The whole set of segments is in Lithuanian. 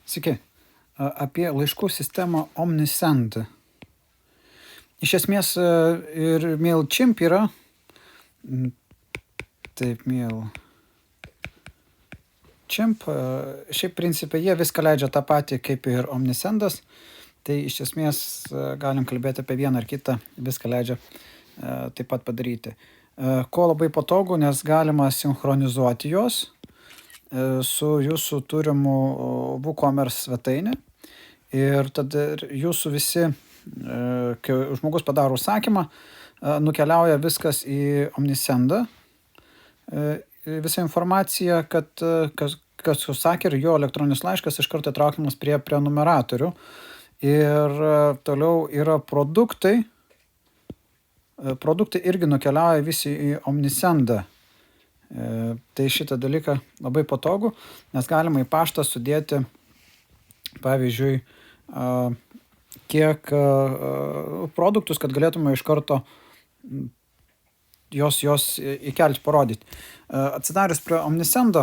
Sveiki. Apie laiškų sistemą Omnisend. Iš esmės ir MailChimp yra. Taip, MailChimp. Šiaip principai jie viską leidžia tą patį kaip ir Omnisendas. Tai iš esmės galim kalbėti apie vieną ar kitą, viską leidžia taip pat padaryti. Ko labai patogu, nes galima sinchronizuoti juos su jūsų turimu WooCommerce svetainė. Ir tada jūsų visi, kai žmogus padaro užsakymą, nukeliauja viskas į Omnisendą. Visa informacija, kad kas užsakė ir jo elektroninis laiškas iš karto traukiamas prie prenumeratorių. Ir toliau yra produktai. Produktai irgi nukeliauja visi į Omnisendą. Tai šitą dalyką labai patogu, nes galima į paštą sudėti, pavyzdžiui, kiek produktus, kad galėtume iš karto jos įkelti, parodyti. Atsidarius prie Omnisendo,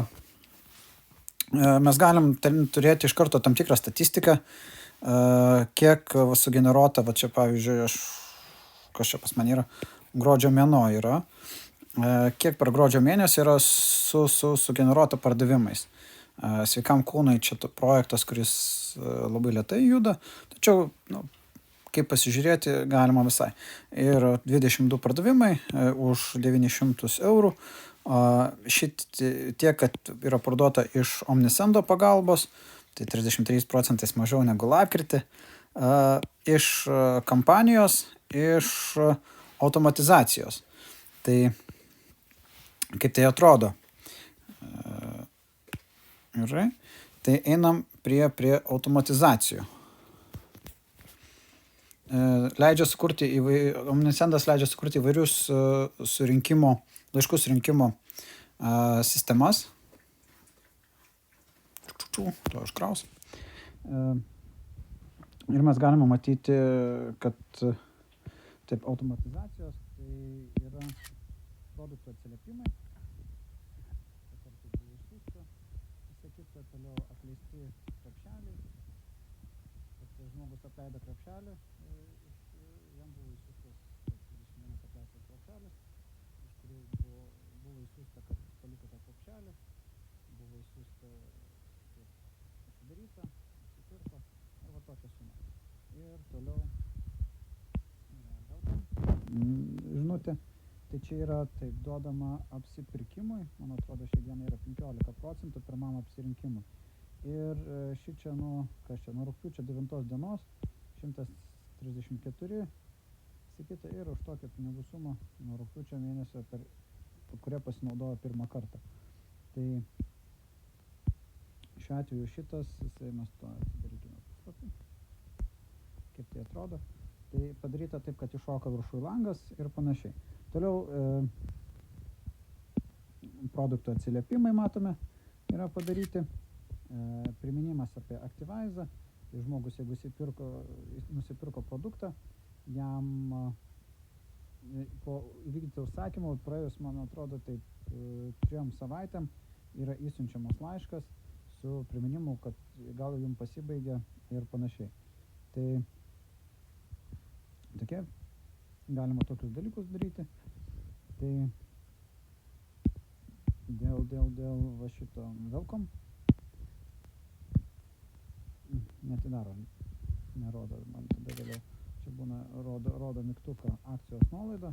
mes galim turėti iš karto tam tikrą statistiką, kiek sugeneruota, va čia pavyzdžiui, kas čia pas man yra, gruodžio mėnuo yra, kiek per gruodžio mėnesį yra sugeneruota pardavimais. Sveikam kūnui čia projektas, kuris labai lėtai juda, tačiau kaip pasižiūrėti galima visai. Ir 22 pardavimai už 900 eurų. Tiek, kad yra parduota iš Omnisendo pagalbos, tai 33% mažiau negu lapkritį. Iš kampanijos, iš automatizacijos. Tai kaip tai atrodo? Gerai. Tai einam prie automatizacijų. Omnisendas leidžia sukurti įvairius laiškų surinkimo sistemas. To iškraus. Ir mes galime matyti, kad taip automatizacijos tai yra produktų atsiliepimai. Kita, toliau atleisti krepšeliai. Kad žmogus atleido krepšelį, jam buvo įsiūstas 31 atleistas krepšelis, iš kurių buvo įsiūsta, kad paliko tą krepšelį, buvo įsiūsta, kaip atidaryta, nusipirko, arba tokia suma. Ir toliau žinutė. Tai čia yra taip duodama apsipirkimui, man atrodo, šią dieną yra 15% pirmam apsirinkimui. Ir šičia nuo rugpjūčio 9 dienos 134, sakyta, ir už tokią pinigų sumą nuo rugpjūčio mėnesio, kurią pasinaudojo pirmą kartą. Tai šiuo atveju mes to atsidarykime puslapį, kaip tai atrodo. Tai padaryta taip, kad iššoka viršui langas ir panašiai. Toliau produktų atsiliepimai matome yra padaryti. Priminimas apie Activize. Tai žmogus, jeigu nusipirko produktą, jam po įvykdyti užsakymą praėjus, man atrodo, taip 3 savaitėm yra įsiunčiamas laiškas su priminimu, kad gal jums pasibaigė ir panašiai. Tai tokie, galima tokius dalykus daryti. Tai dėl va šito welcome netidaro, nerodo man tada vėliau. Čia būna, rodo mygtuką akcijos nuolaida.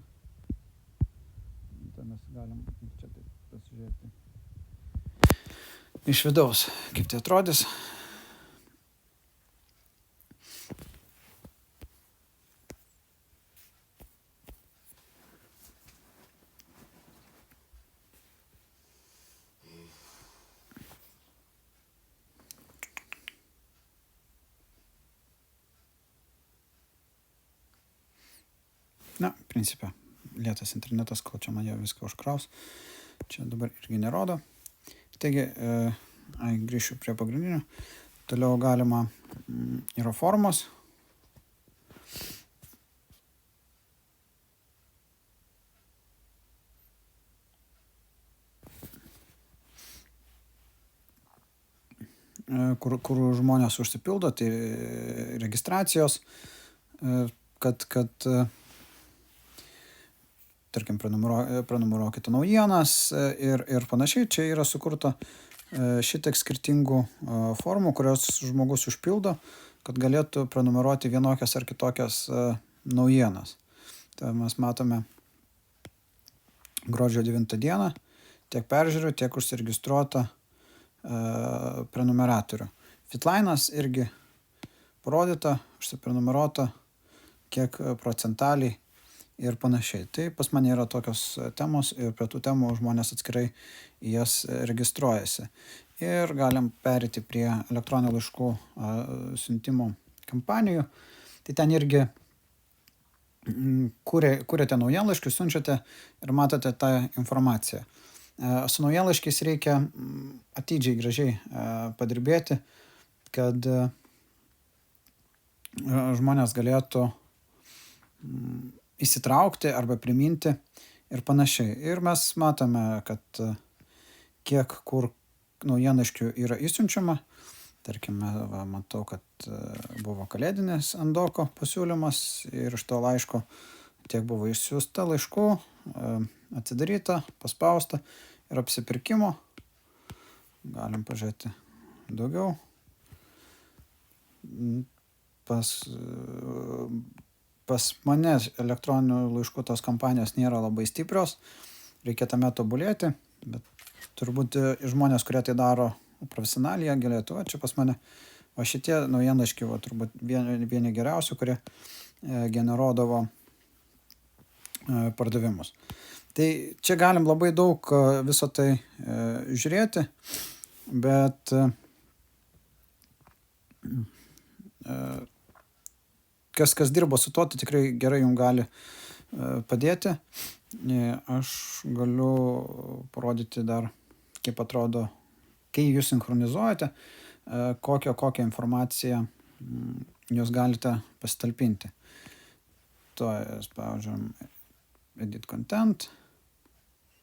Tai mes galim čia taip pasižiūrėti iš vidaus, kaip tai atrodys. Principe, lėtas internetas, kol čia man jau viską užkraus. Čia dabar irgi nerodo. Taigi, grįšiu prie pagrindinio. Toliau galima yra formos. kur žmonės užsipildo, tai registracijos, kad tarkim, prenumeruokite naujienas ir panašiai. Čia yra sukurta šitiek skirtingų formų, kurios žmogus užpildo, kad galėtų prenumeruoti vienokias ar kitokias naujienas. Tai mes matome gruodžio 9 dieną tiek peržiūrų, tiek užsiregistruota prenumeratorių. Fitline'as irgi parodyta, užsiprenumeruota, kiek procentaliai ir panašiai. Tai pas mane yra tokios temos ir prie tų temų žmonės atskirai į jas registruojasi. Ir galim perėti prie elektroninių laiškų siuntimo kampanijų. Tai ten irgi kuriate naujienlaiškius, siunčiate ir matote tą informaciją. Su naujienlaiškiais reikia atidžiai, gražiai padirbėti, kad žmonės galėtų įsitraukti arba priminti ir panašiai. Ir mes matome, kad kiek kur naujienlaiškių yra įsiunčiama. Tarkime, matau, kad buvo kalėdinis Andoko pasiūlymas ir iš to laiško tiek buvo išsiųsta laiškų, atsidaryta, paspausta ir apsipirkimo. Galim pažiūrėti daugiau. Pas mane elektroninių laiškų tos kampanijos nėra labai stiprios, reikia tame tobulėti, bet turbūt žmonės, kurie tai daro profesionaliai, jie galėtų, čia pas mane, o šitie naujienlaiškiai, turbūt vieni geriausių, kurie generuodavo pardavimus. Tai čia galim labai daug viso tai žiūrėti, bet kas dirbo su tuo, tai tikrai gerai jums gali padėti. Aš galiu parodyti dar, kaip atrodo, kai jūs sinchronizuojate, kokią informaciją jūs galite pasitalpinti. To spaudžiam Edit Content.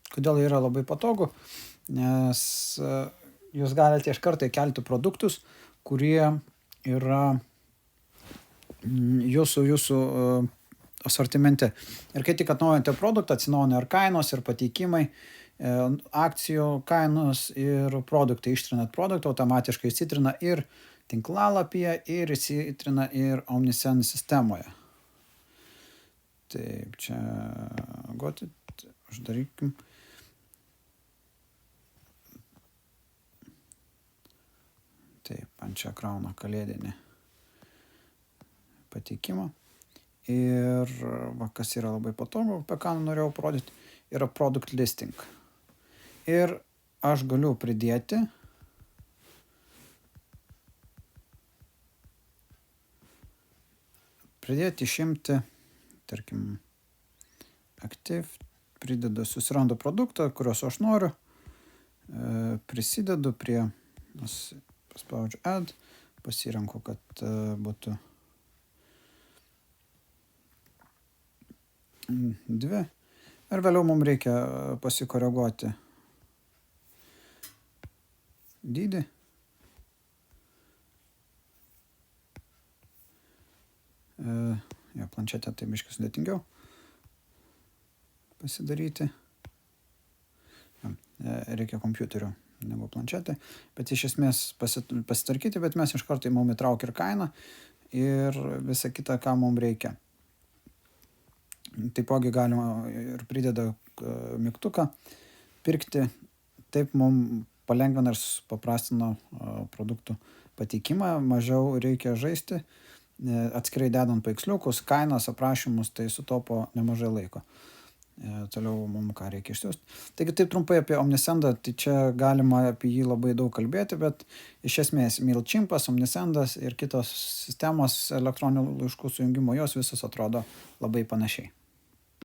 Kodėl yra labai patogu? Nes jūs galite iš karto įkelti produktus, kurie yra jūsų asortimente. Ir kai tik atnaujinate produktą, atsinaujina ir kainos, ir pateikimai, akcijų kainos ir produktai. Ištrinat produktą, automatiškai įsitrina ir tinklalapyje, ir įsitrina ir Omnisend sistemoje. Taip, čia uždarykim. Taip, ant čia krauna kalėdinį pateikimą. Ir kas yra labai patogu, apie ką norėjau parodyti, yra product listing. Ir aš galiu pridėti išimti, tarkim, Active, pridedu, susirandu produktą, kurios aš noriu, prisidedu prie, paspaudžiu Add, pasirenku, kad būtų 2. Ir vėliau mums reikia pasikoreguoti dydį. Planšetė tai biškai sudėtingiau pasidaryti. Reikia kompiuterio negu planšetė, bet iš esmės pasitarkyti, bet mes iš karto mums įtraukia ir kainą ir visą kitą, ką mums reikia. Taipogi galima ir prideda mygtuką pirkti, taip mums palengvina ir paprastina produktų pateikimą, mažiau reikia žaisti, atskirai dedant paveiksliukus, kainas, aprašymus, tai sutaupo nemažai laiko. Toliau mums ką reikia išsiųsti. Taigi taip trumpai apie Omnisendą, tai čia galima apie jį labai daug kalbėti, bet iš esmės MailChimpas, Omnisendas ir kitos sistemos elektroninių laiškų sujungimo, jos visos atrodo labai panašiai.